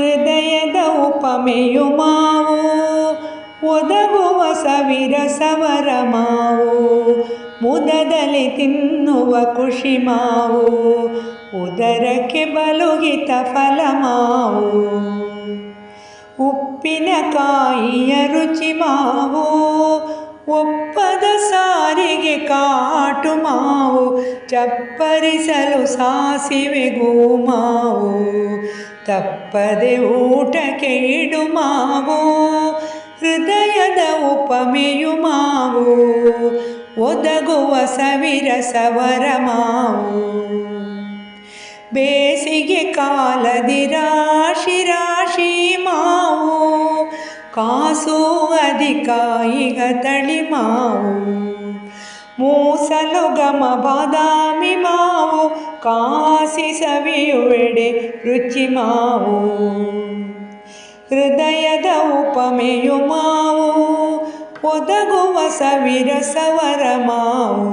ಹೃದಯದ ಉಪಮೆಯು ಮಾವು ಒದಗುವ ಸವಿರಸವರ ಮಾವು ಮುದದಲ್ಲಿ ತಿನ್ನುವ ಖುಷಿ ಮಾವು ಉದರಕ್ಕೆ ಬಲುಹಿತ ಫಲ ಮಾವು ಉಪ್ಪಿನಕಾಯಿಯ ರುಚಿ ಮಾವು ಒಪ್ಪದ ಸಾರಿಗೆ ಕಾಟು ಮಾವು ಚಪ್ಪರಿಸಲು ಸಾಸಿವೆಗೂ ಮಾವು ತಪ್ಪದೆ ಊಟಕ್ಕೆ ಇಡು ಮಾವು ಹೃದಯದ ಉಪಮೆಯು ಮಾವು ಒದಗುವ ಸವಿರಸವರ ಮಾವು ಬೇಸಿಗೆ ಕಾಲದಿ ರಾಶಿ ರಾಶಿ ಮಾವು ಕಾಸು ಅಧಿಕ ಈಗ ತಳಿ ಮಾವು ಮೂಸಲು ಘಮ ಬಾದಾಮಿ ಮಾವು ಕಾಸಿ ಸವಿಯುವೆಡೆ ರುಚಿ ಮಾವು ಹೃದಯದ ಉಪಮೆಯು ಮಾವು ಒದಗುವ ಸವಿರಸವರ ಮಾವು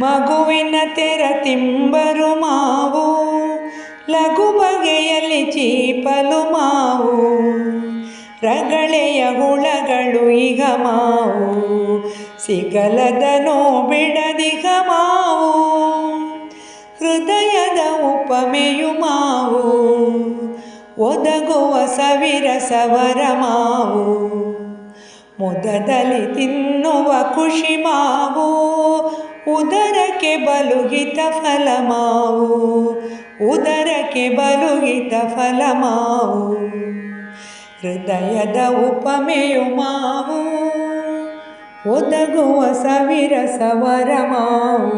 ಮಗುವಿನ ತೆರ ತಿಂಬರು ಮಾವು ಲಘು ಬಗೆಯಲ್ಲಿ ಚೀಪಲು ಮಾವು ರಗಳೆಯ ಹುಳಗಳು ಈಗ ಮಾವು ಸಿಗಲದನೋ ಬಿಡದಿಗ ಮಾವು ಹೃದಯದ ಉಪಮೆಯು ಮಾವು ಒದಗುವ ಸವಿರಸವರ ಮಾವು ಮುದದಲ್ಲಿ ತಿನ್ನುವ ಖುಷಿ ಮಾವು ಉದರಕ್ಕೆ ಬಲುಹಿತ ಫಲ ಮಾವು ಉದರಕ್ಕೆ ಬಲುಹಿತ ಫಲ ಮಾವು ಹೃದಯದ ಉಪಮೆಯು ಮಾವು ಒದಗುವ ಸವಿರಸವರ ಮಾವು